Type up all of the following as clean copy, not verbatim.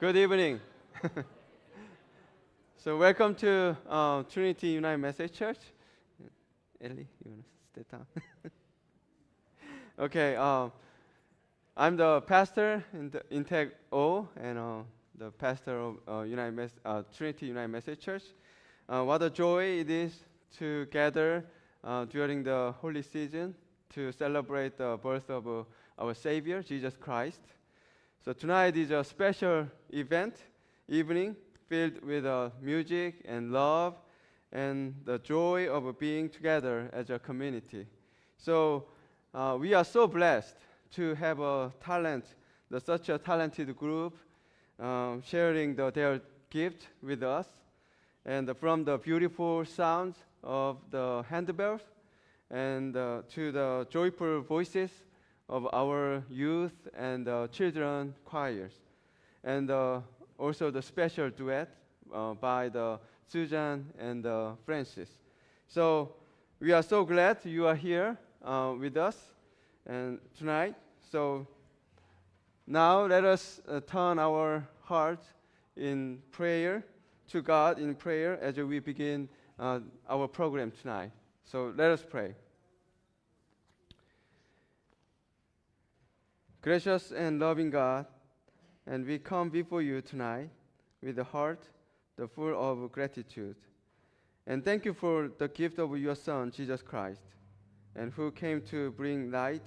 Good evening. So welcome to Trinity United Message Church. Ellie, you want to stay down? Okay. I'm the pastor in the Integ O and the pastor of Trinity United Message Church. What a joy it is to gather during the holy season to celebrate the birth of our Savior, Jesus Christ. So tonight is a special evening filled with music and love and the joy of being together as a community. So we are so blessed to have such a talented group sharing their gift with us. And from the beautiful sounds of the handbells and to the joyful voices of our youth and children choirs, and also the special duet by the Susan and Francis. So we are so glad you are here with us and tonight. So now let us turn our hearts in prayer to God in prayer as we begin our program tonight. So let us pray. Gracious and loving God, and we come before you tonight with a heart full of gratitude. And thank you for the gift of your Son, Jesus Christ, and who came to bring light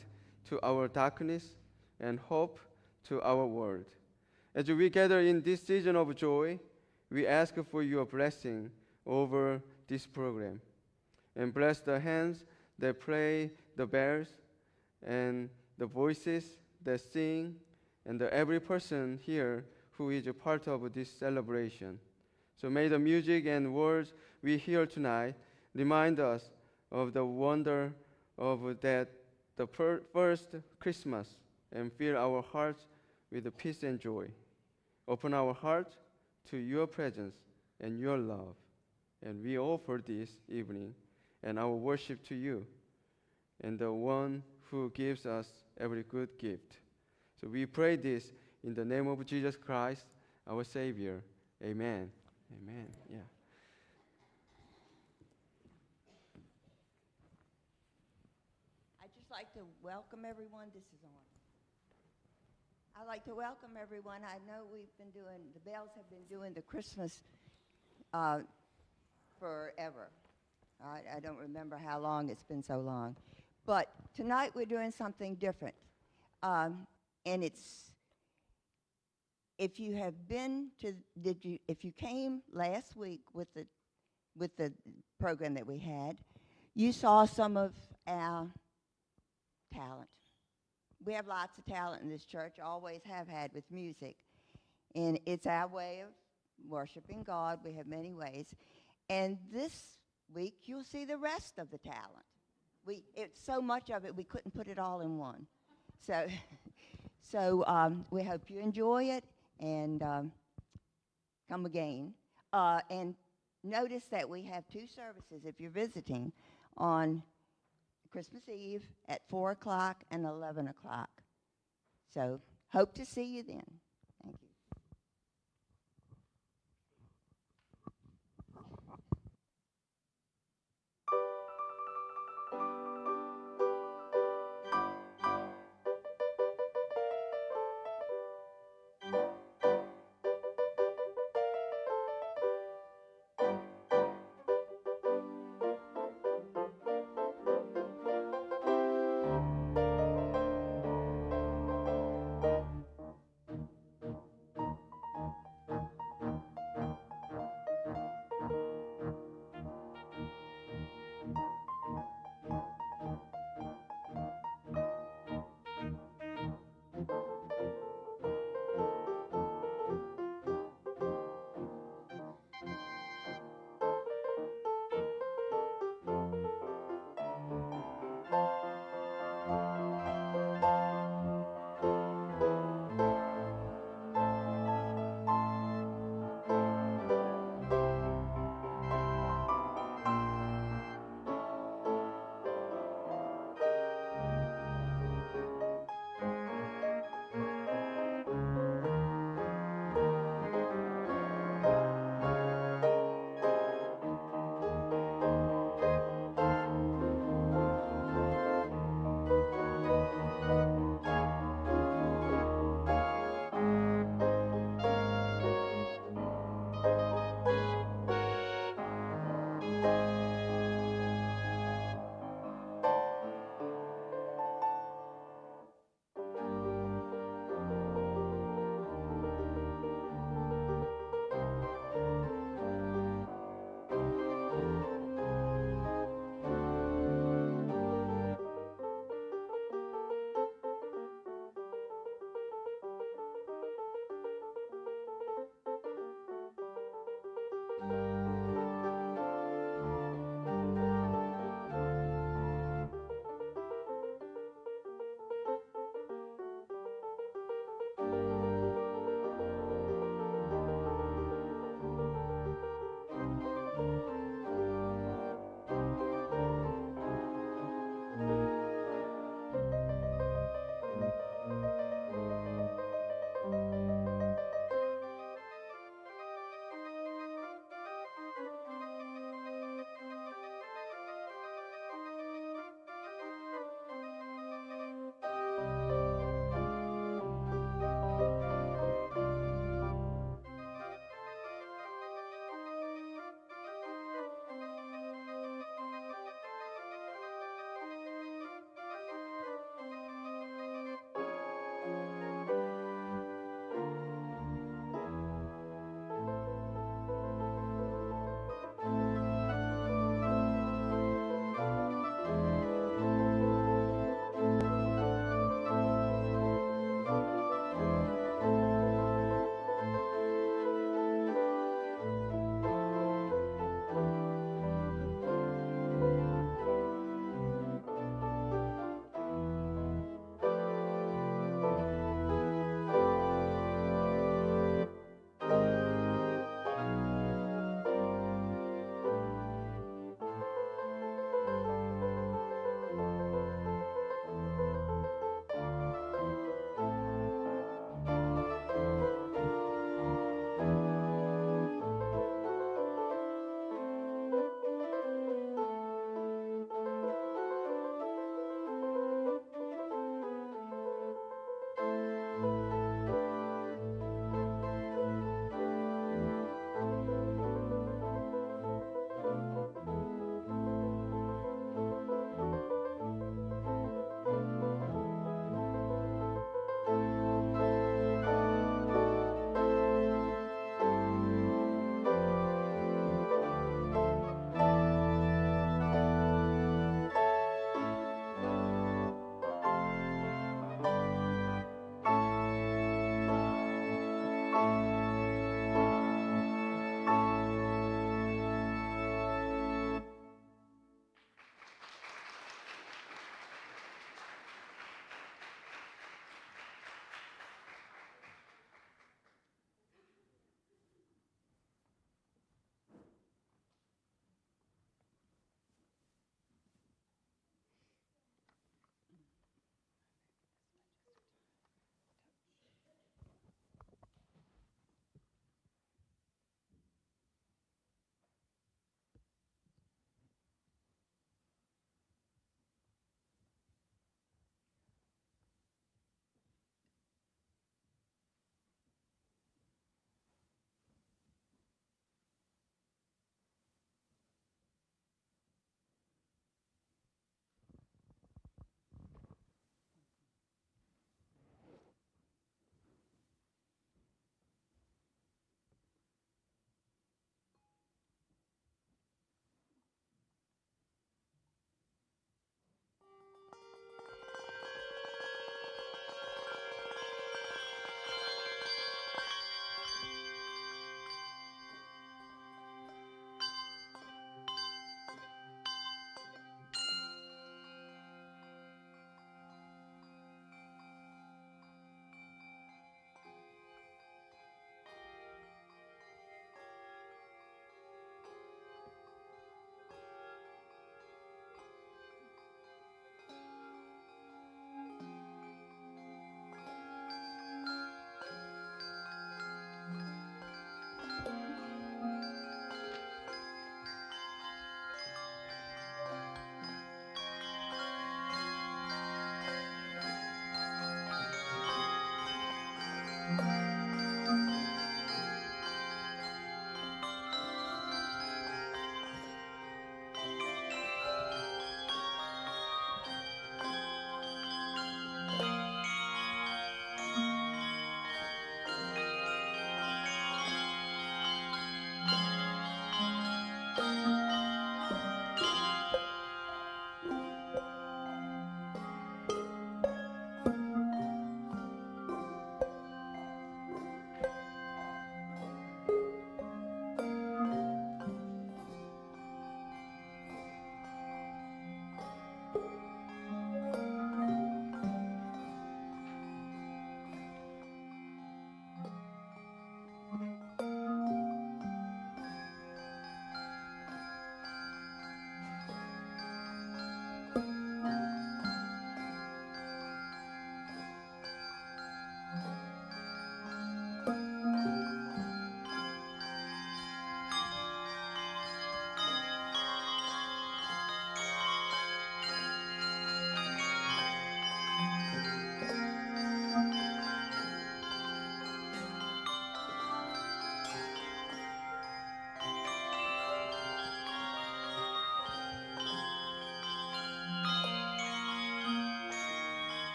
to our darkness and hope to our world. As we gather in this season of joy, we ask for your blessing over this program. And bless the hands that play the bells and the voices that sing, and every person here who is a part of this celebration. So may the music and words we hear tonight remind us of the wonder of the first Christmas and fill our hearts with peace and joy. Open our hearts to your presence and your love. And we offer this evening and our worship to you and the one who gives us every good gift. So we pray this in the name of Jesus Christ, our Savior. Amen. Amen. Yeah. I'd just like to welcome everyone. This is on. I'd like to welcome everyone. I know the bells have been doing the Christmas forever. I don't remember how long it's been so long. But tonight we're doing something different. And if you have been to, if you came last week with the program that we had, you saw some of our talent. We have lots of talent in this church, always have had with music. And it's our way of worshiping God. We have many ways. And this week, you'll see the rest of the talent. It's so much of it, we couldn't put it all in one. So we hope you enjoy it and come again. And notice that we have two services if you're visiting on Christmas Eve at 4 o'clock and 11 o'clock. So hope to see you then. Thank you.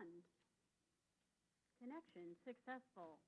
fund. Connection successful.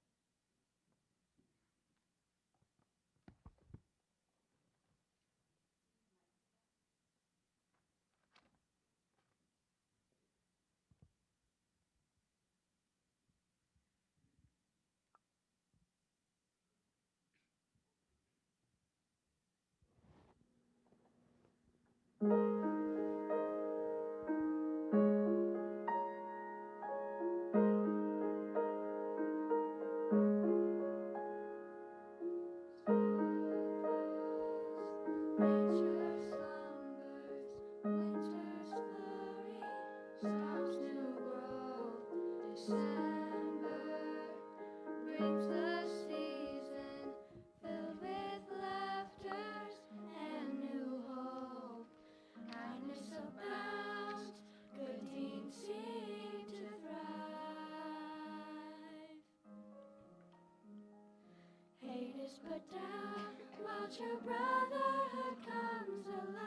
Put down while true brotherhood comes alive.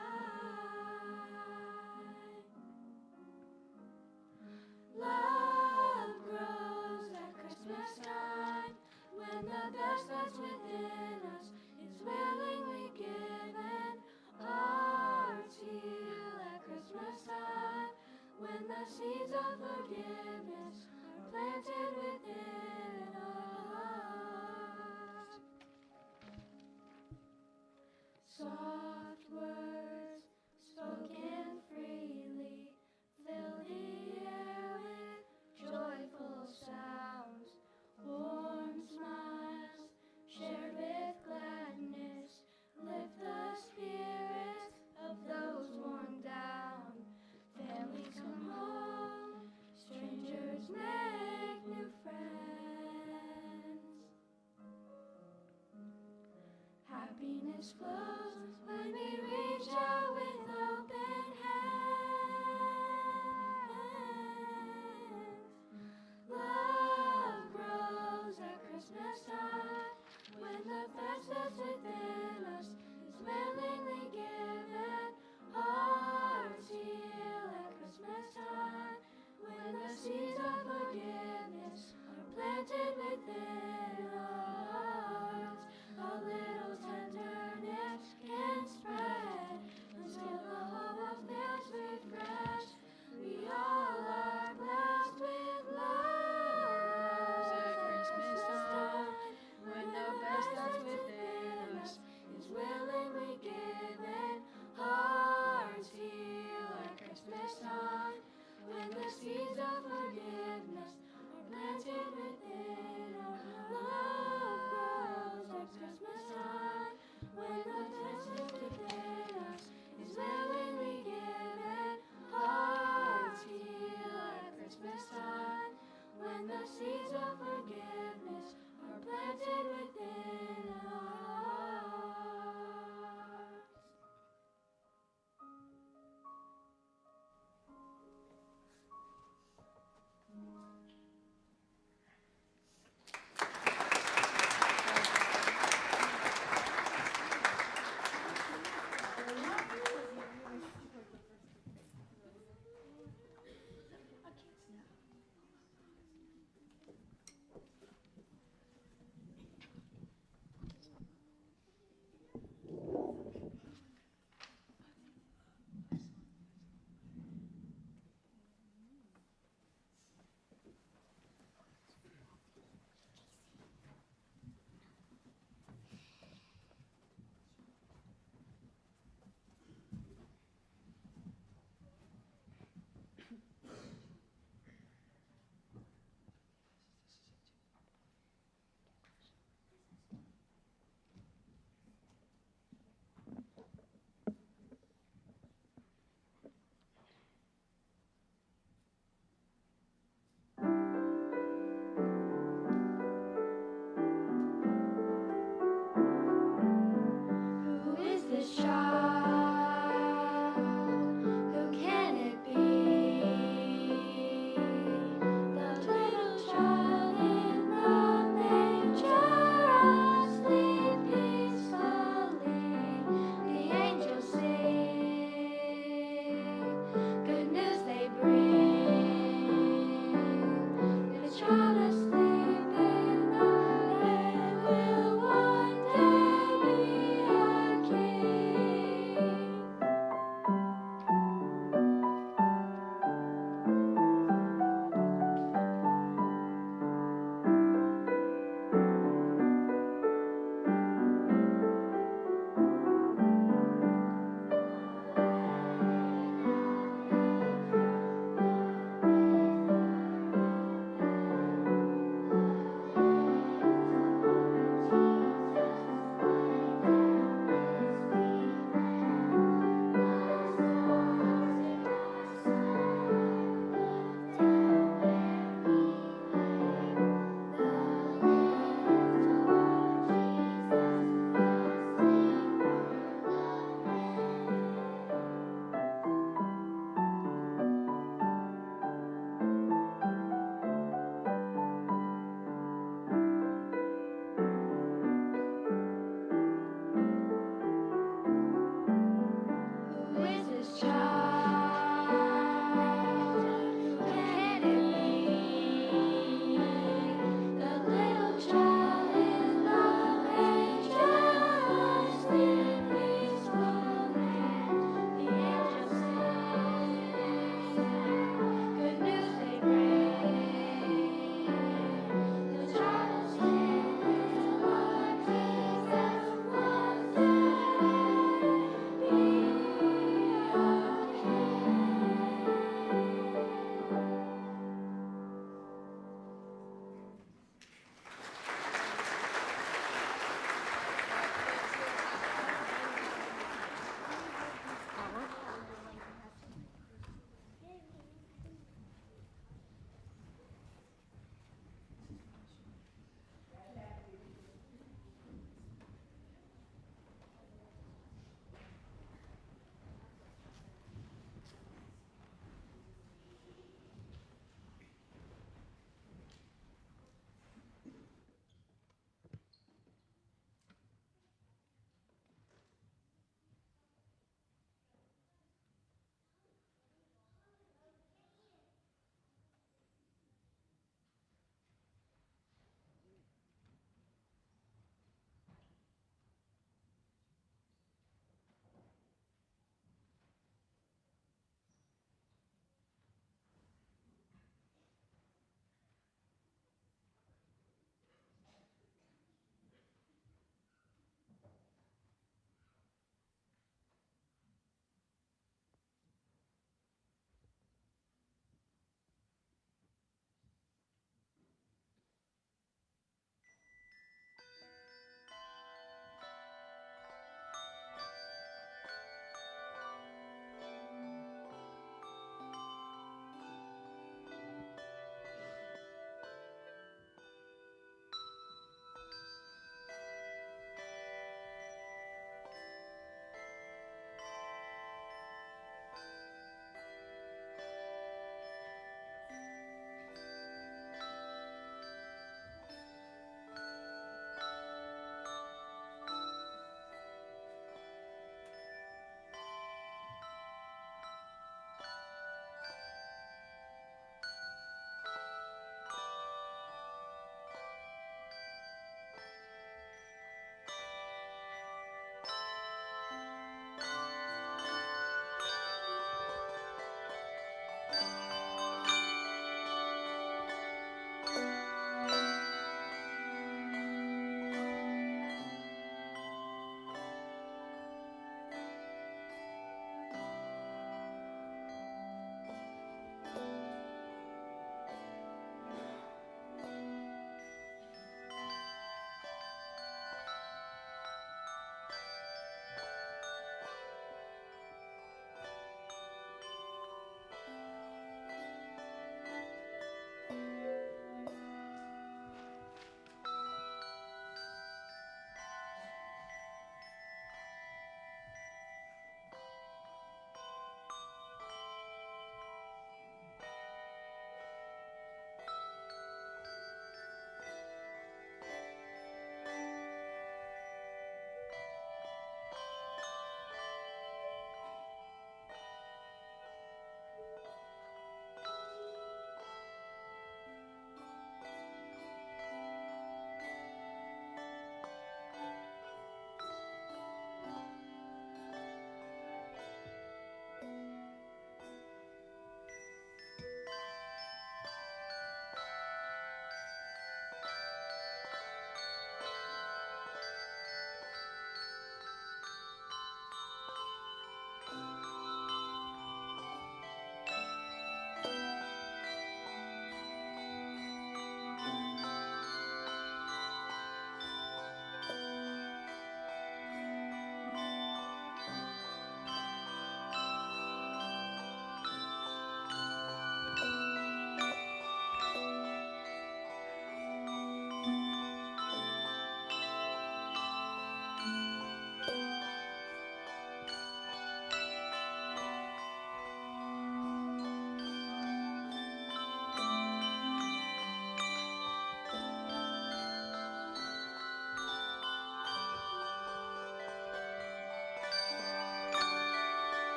Love grows at Christmas time when the best that's within us is willingly given. Hearts heal at Christmas time when the seeds of forgiveness are planted within us. Soft words spoken freely fill the air with joyful sounds. Warm smiles shared with gladness lift the spirits of those worn down. Families come home, strangers make new friends. Happiness flows when we reach out with open hands. Love grows at Christmas time when the best that's within us is willingly given. Hearts heal at Christmas time when the seeds of forgiveness are planted within our hearts. A little tenderness can spread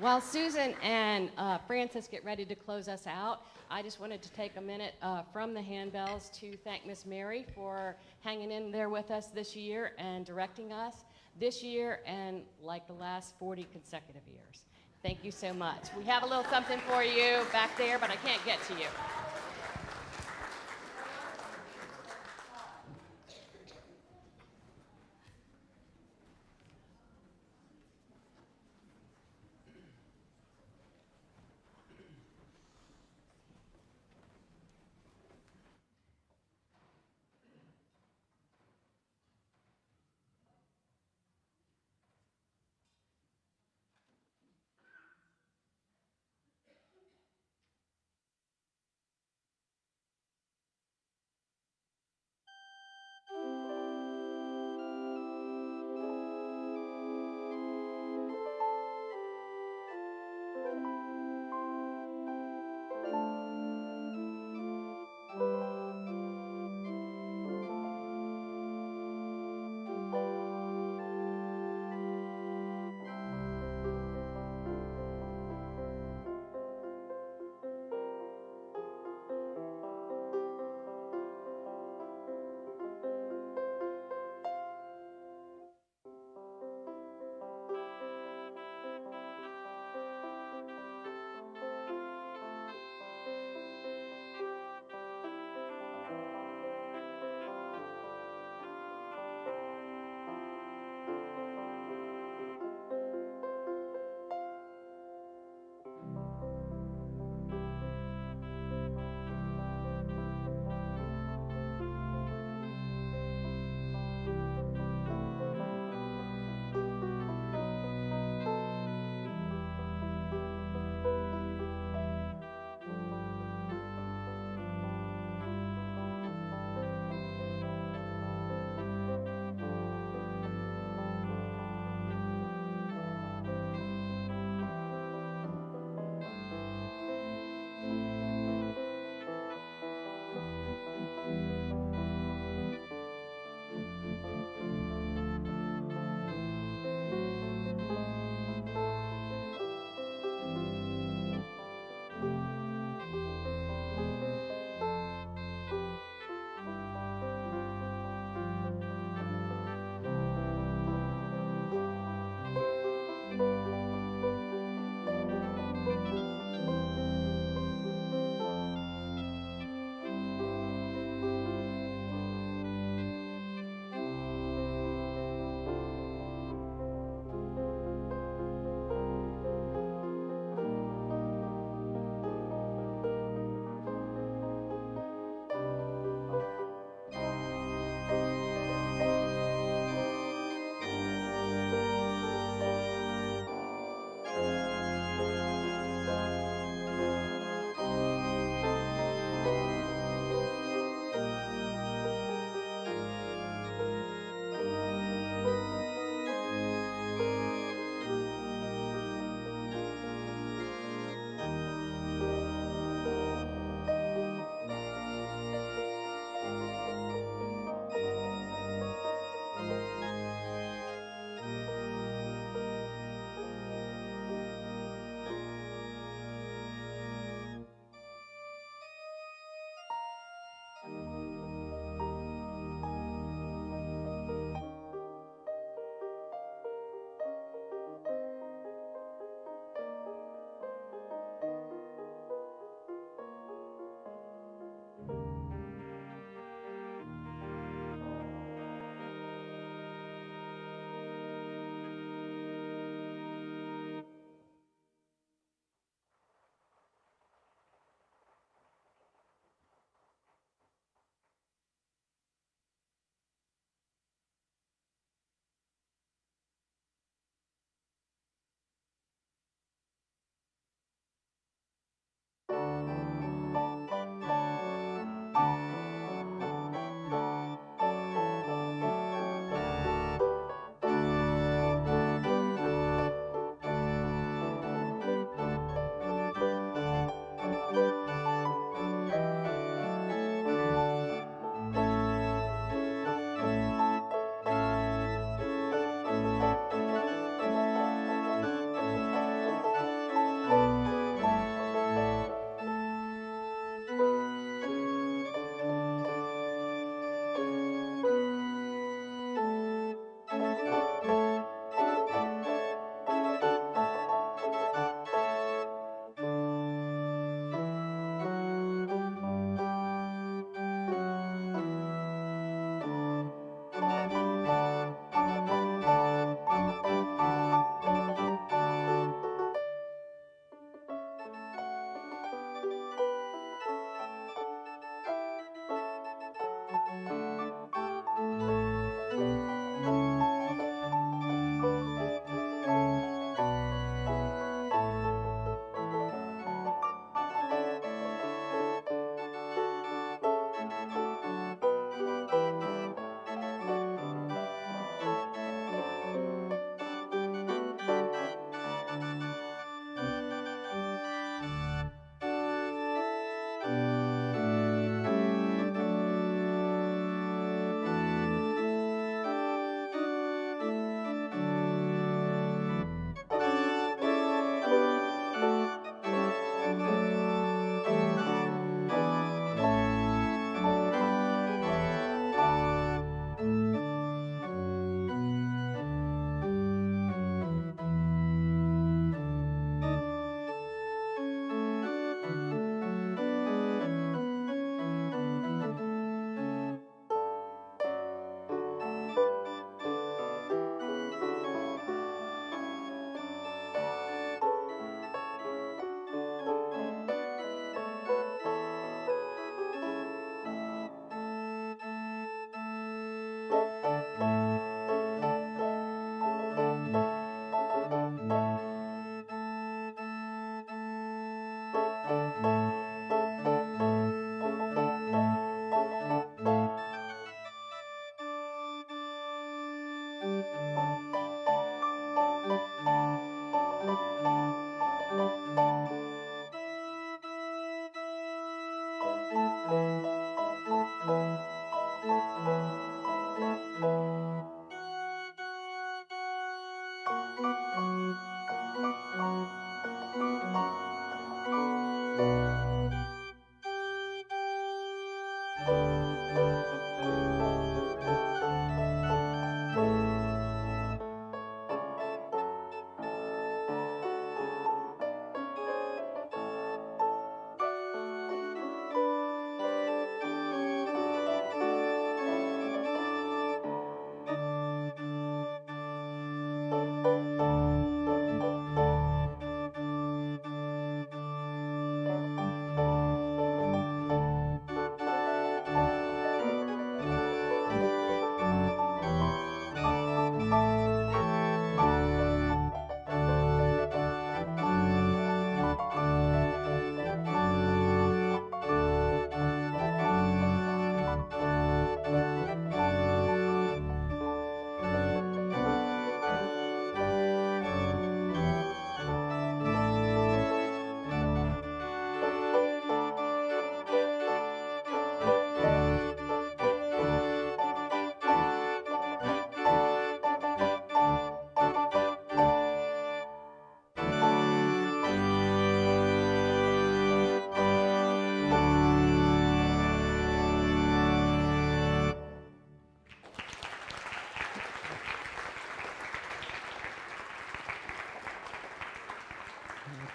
While Susan and Francis get ready to close us out, I just wanted to take a minute from the handbells to thank Miss Mary for hanging in there with us this year and directing us this year and like the last 40 consecutive years. Thank you so much. We have a little something for you back there, but I can't get to you.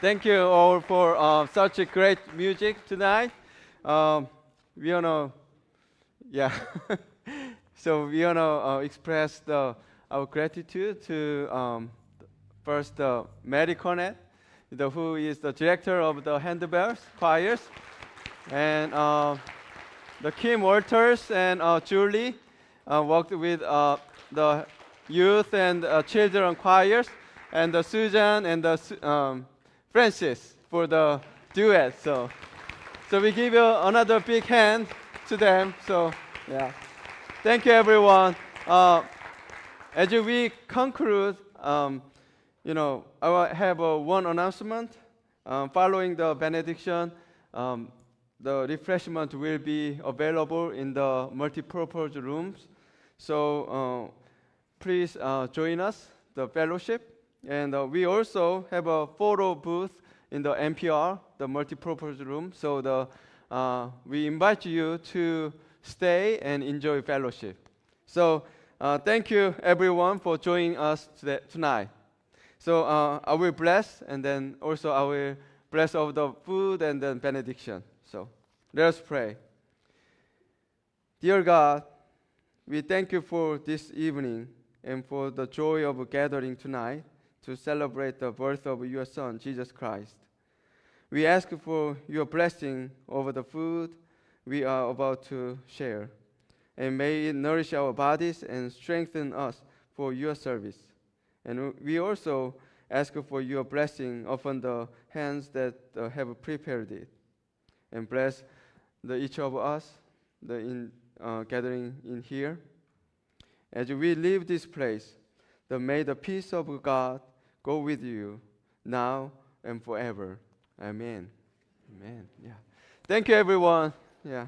Thank you all for such a great music tonight. We wanna, yeah. So we wanna express our gratitude to first Mary Cornett, who is the director of the handbells choirs, and the Kim Walters and Julie worked with the youth and children choirs, and the Susan and the Francis for the duet. So we give you another big hand to them. So yeah, thank you everyone. As we conclude, I will have one announcement. Following the benediction, the refreshment will be available in the multi-purpose rooms. So please join us, the fellowship. And we also have a photo booth in the MPR, the multi-purpose room. So we invite you to stay and enjoy fellowship. So thank you everyone for joining us tonight. So I will bless, and then also I will bless over the food and then benediction. So let us pray. Dear God, we thank you for this evening and for the joy of gathering tonight to celebrate the birth of your Son, Jesus Christ. We ask for your blessing over the food we are about to share, and may it nourish our bodies and strengthen us for your service. And we also ask for your blessing upon the hands that have prepared it, and bless each of us gathering in here. As we leave this place, may the peace of God go with you now and forever. Amen. Amen. Yeah. Thank you, everyone. Yeah.